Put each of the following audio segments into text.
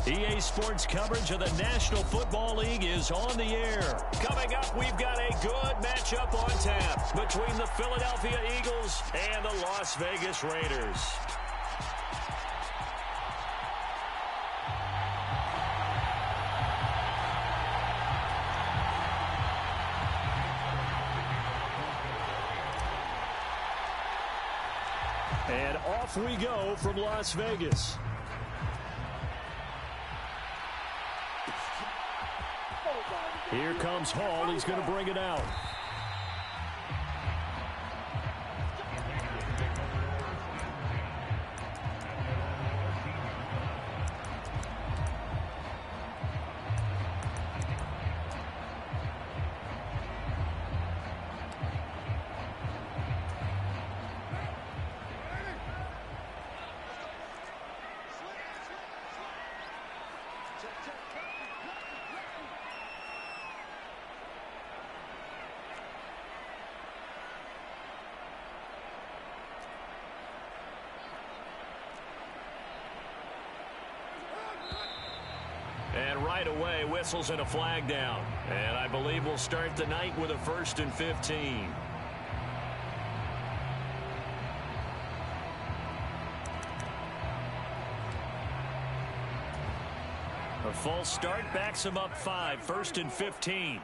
EA Sports coverage of the National Football League is on the air. Coming up, we've got a good matchup on tap between the Philadelphia Eagles and the Las Vegas Raiders. And off we go from Las Vegas. Here comes Hall. He's going to bring it out. And right away, whistles and a flag down. And I believe we'll start the night with a 1st and 15. A false start backs him up 5, 1st and 15.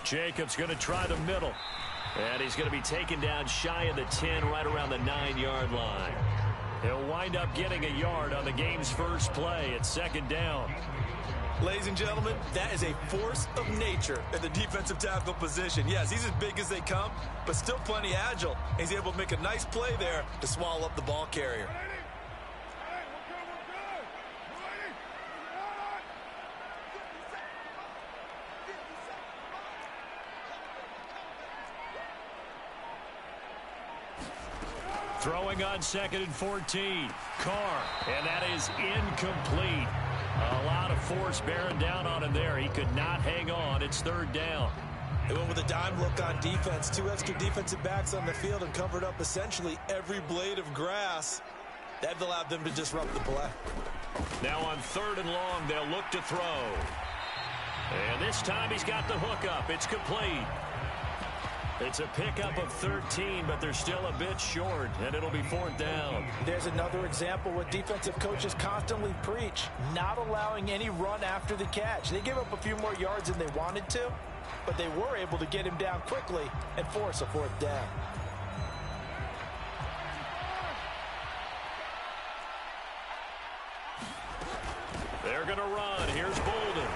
Jacobs going to try the middle. And he's going to be taken down shy of the 10, right around the 9-yard line. He'll wind up getting a yard on the game's first play at 2nd down. Ladies and gentlemen, that is a force of nature in the defensive tackle position. Yes, he's as big as they come, but still plenty agile. He's able to make a nice play there to swallow up the ball carrier. Throwing on 2nd and 14. Carr, and that is incomplete. A lot of force bearing down on him there. He could not hang on. It's 3rd down. They went with a dime look on defense. 2 extra defensive backs on the field and covered up essentially every blade of grass. That allowed them to disrupt the play. Now on 3rd and long, they'll look to throw. And this time he's got the hook up. It's complete. It's a pickup of 13, but they're still a bit short, and it'll be 4th down. There's another example what defensive coaches constantly preach, not allowing any run after the catch. They gave up a few more yards than they wanted to, but they were able to get him down quickly and force a 4th down. They're going to run. Here's Bolden.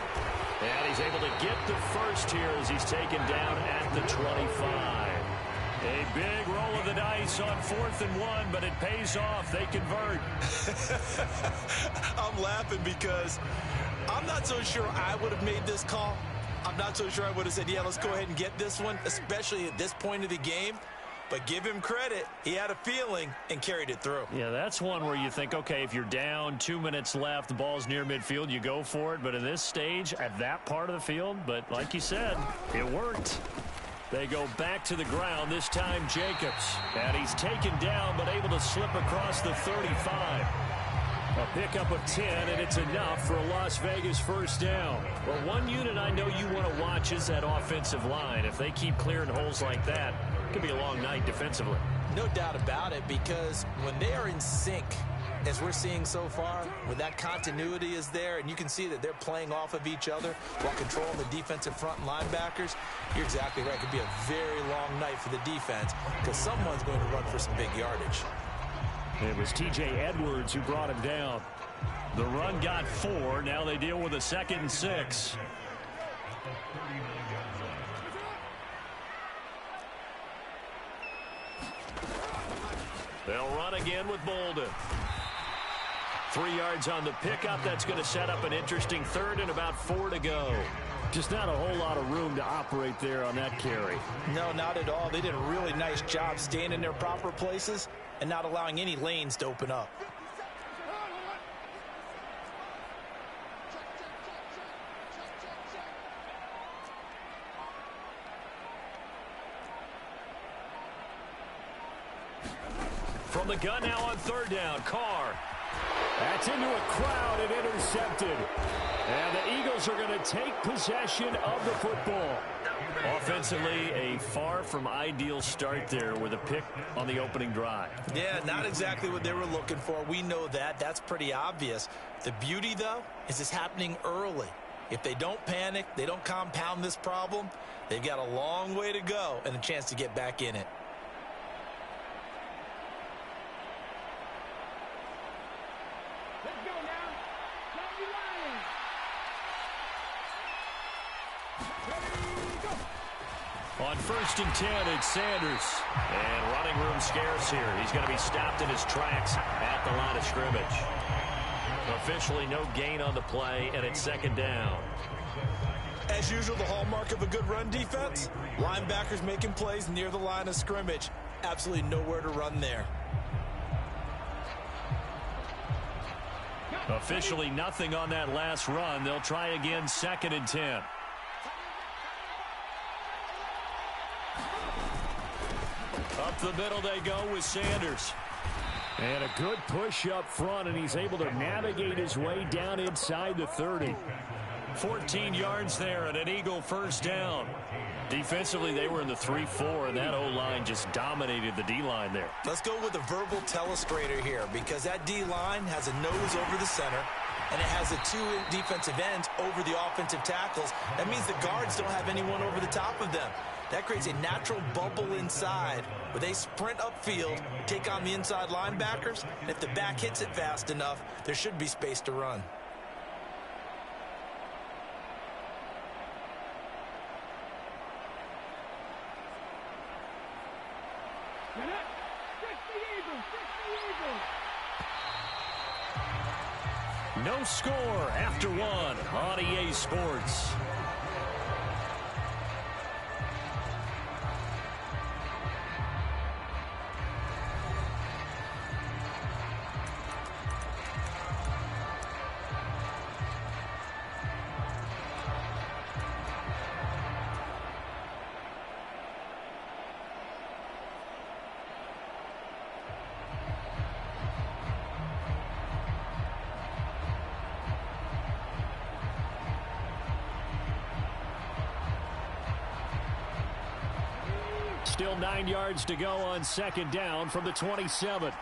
And he's able to get the first here as he's taken down at the 25. A big roll of the dice on 4th and 1, but it pays off. They convert. I'm laughing because I'm not so sure I would have made this call. I'm not so sure I would have said, yeah, let's go ahead and get this one, especially at this point of the game. But give him credit. He had a feeling and carried it through. Yeah, that's one where you think, okay, if you're down, 2 minutes left, the ball's near midfield, you go for it. But in this stage, at that part of the field, but like you said, it worked. They go back to the ground, this time Jacobs. And he's taken down, but able to slip across the 35. A pickup of 10, and it's enough for a Las Vegas 1st down. Well, one unit I know you want to watch is that offensive line. If they keep clearing holes like that, it could be a long night defensively. No doubt about it, because when they are in sync, as we're seeing so far, when that continuity is there and you can see that they're playing off of each other while controlling the defensive front linebackers, you're exactly right. It could be a very long night for the defense because someone's going to run for some big yardage. It was T.J. Edwards who brought him down. The run got 4. Now they deal with a 2nd and 6. They'll run again with Bolden. 3 yards on the pickup. That's going to set up an interesting 3rd and about 4 to go. Just not a whole lot of room to operate there on that carry. No, not at all. They did a really nice job staying in their proper places and not allowing any lanes to open up. From the gun now on third down, Carr. That's into a crowd and intercepted. And the Eagles are going to take possession of the football. Offensively, a far from ideal start there with a pick on the opening drive. Yeah, not exactly what they were looking for. We know that. That's pretty obvious. The beauty, though, is it's happening early. If they don't panic, they don't compound this problem, they've got a long way to go and a chance to get back in it. On 1st and 10, it's Sanders. And running room scarce here. He's going to be stopped in his tracks at the line of scrimmage. Officially no gain on the play, and it's 2nd down. As usual, the hallmark of a good run defense, linebackers making plays near the line of scrimmage. Absolutely nowhere to run there. Officially nothing on that last run. They'll try again, 2nd and 10. Up the middle they go with Sanders. And a good push up front, and he's able to navigate his way down inside the 30. 14 yards there and an Eagle 1st down. Defensively, they were in the 3-4, and that O-line just dominated the D-line there. Let's go with a verbal telestrator here, because that D-line has a nose over the center, and it has a 2 defensive ends over the offensive tackles. That means the guards don't have anyone over the top of them. That creates a natural bubble inside where they sprint upfield, take on the inside linebackers, and if the back hits it fast enough, there should be space to run. No score after 1 on EA Sports. Still 9 yards to go on 2nd down from the 27.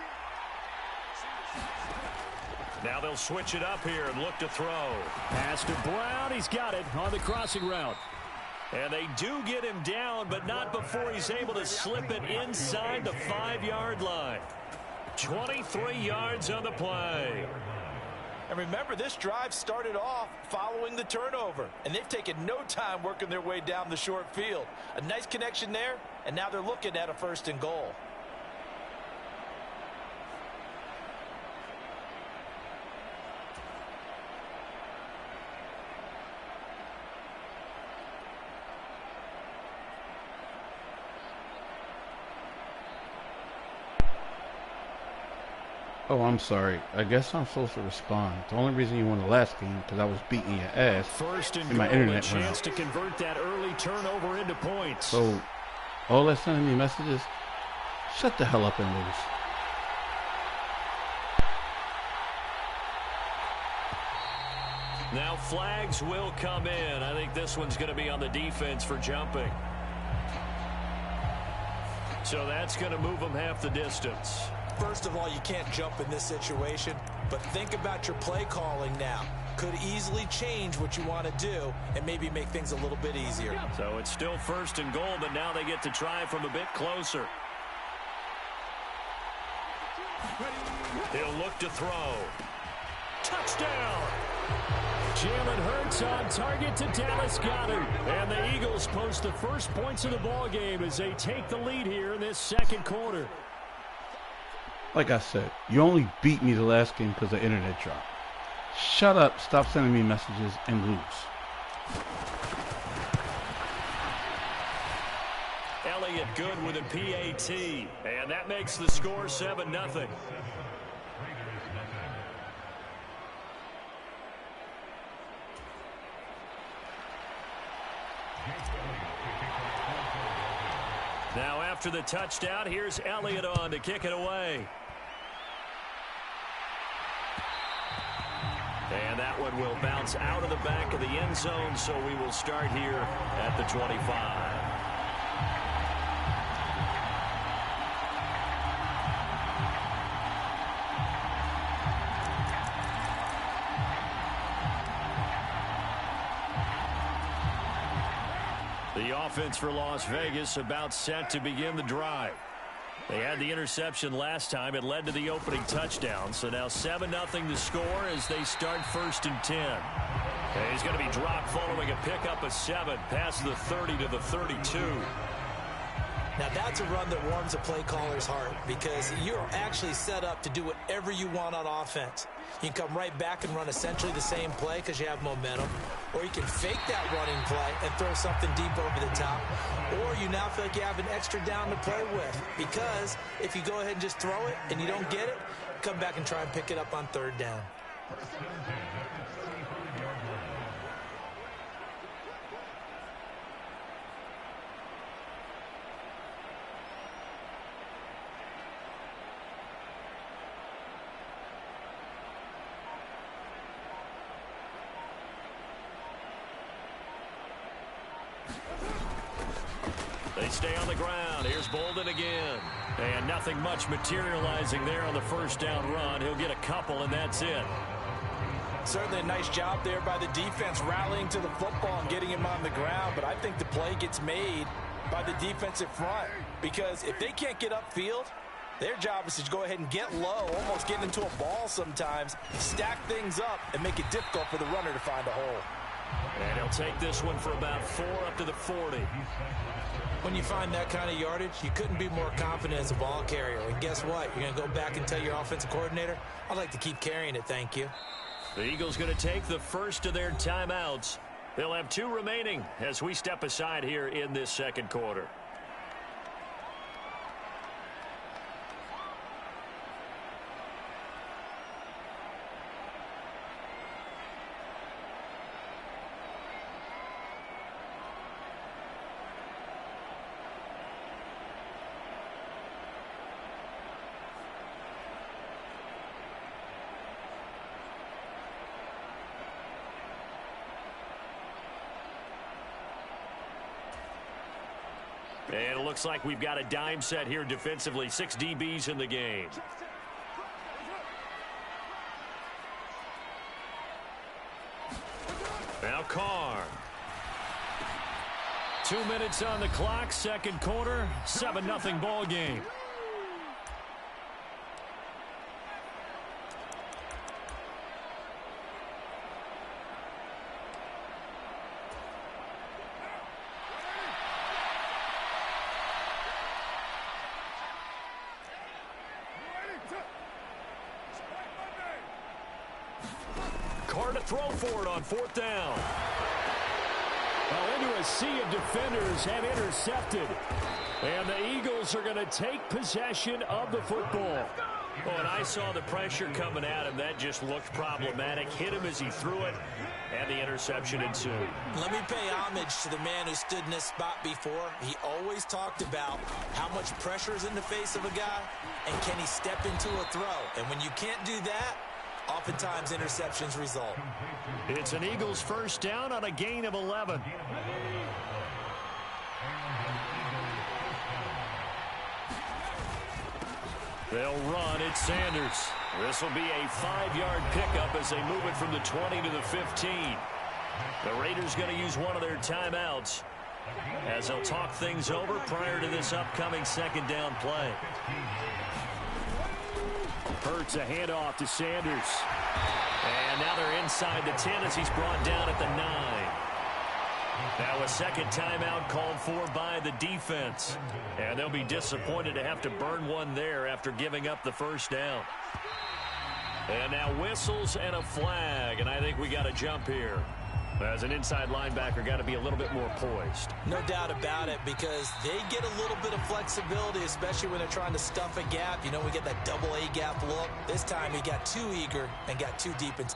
Now they'll switch it up here and look to throw. Pass to Brown. He's got it on the crossing route. And they do get him down, but not before he's able to slip it inside the 5-yard line. 23 yards on the play. And remember, this drive started off following the turnover, and they've taken no time working their way down the short field. A nice connection there, and now they're looking at a 1st and goal. Oh, I'm sorry. I guess I'm supposed to respond. The only reason you won the last game because I was beating your ass. 1st and and my goal, internet a chance to convert that early turnover into points. So, all that sending me messages, shut the hell up and lose. Now flags will come in. I think this one's going to be on the defense for jumping. So that's going to move them half the distance. First of all, you can't jump in this situation, but think about your play calling now. Could easily change what you want to do and maybe make things a little bit easier. So it's still 1st and goal, but now they get to try from a bit closer. He'll look to throw. Touchdown! Jalen Hurts on target to Dallas Goedert. And the Eagles post the first points of the ball game as they take the lead here in this 2nd quarter. Like I said, you only beat me the last game because the internet dropped. Shut up, stop sending me messages, and lose. Elliott good with a PAT. And that makes the score 7-0. Now after the touchdown, here's Elliott on to kick it away. And that one will bounce out of the back of the end zone, so we will start here at the 25. The offense for Las Vegas about set to begin the drive. They had the interception last time. It led to the opening touchdown. So now 7-0 the score as they start 1st and 10. And he's going to be dropped following a pickup of 7 past the 30 to the 32. Now that's a run that warms a play caller's heart because you're actually set up to do whatever you want on offense. You can come right back and run essentially the same play because you have momentum. Or you can fake that running play and throw something deep over the top. Or you now feel like you have an extra down to play with. Because if you go ahead and just throw it and you don't get it, come back and try and pick it up on 3rd down. They stay on the ground. Here's Bolden again. And nothing much materializing there on the 1st down run. He'll get a couple, and that's it. Certainly a nice job there by the defense rallying to the football and getting him on the ground. But I think the play gets made by the defensive front. Because if they can't get upfield, their job is to go ahead and get low, almost get into a ball sometimes, stack things up, and make it difficult for the runner to find a hole. And he'll take this one for about 4 up to the 40. When you find that kind of yardage, you couldn't be more confident as a ball carrier. And guess what? You're going to go back and tell your offensive coordinator, I'd like to keep carrying it, thank you. The Eagles going to take the first of their timeouts. They'll have 2 remaining as we step aside here in this 2nd quarter. And it looks like we've got a dime set here defensively. 6 DBs in the game. Now Carr. 2 minutes on the clock, 2nd quarter, 7-0 ball game. Carr to throw for it on 4th down. Well, into a sea of defenders have intercepted. And the Eagles are going to take possession of the football. Oh, and I saw the pressure coming at him. That just looked problematic. Hit him as he threw it, and the interception ensued. Let me pay homage to the man who stood in this spot before. He always talked about how much pressure is in the face of a guy, and can he step into a throw. And when you can't do that, oftentimes interceptions result. It's an Eagles 1st down on a gain of 11. They'll run. It's Sanders. This will be a 5-yard pickup as they move it from the 20 to the 15. The Raiders going to use one of their timeouts as they'll talk things over prior to this upcoming 2nd down play. Hurts a handoff to Sanders. And now they're inside the 10 as he's brought down at the 9. Now a 2nd timeout called for by the defense. And they'll be disappointed to have to burn one there after giving up the 1st down. And now whistles and a flag. And I think we got a jump here. As an inside linebacker, got to be a little bit more poised. No doubt about it, because they get a little bit of flexibility, especially when they're trying to stuff a gap. You know, we get that double A gap look. This time he got too eager and got too deep into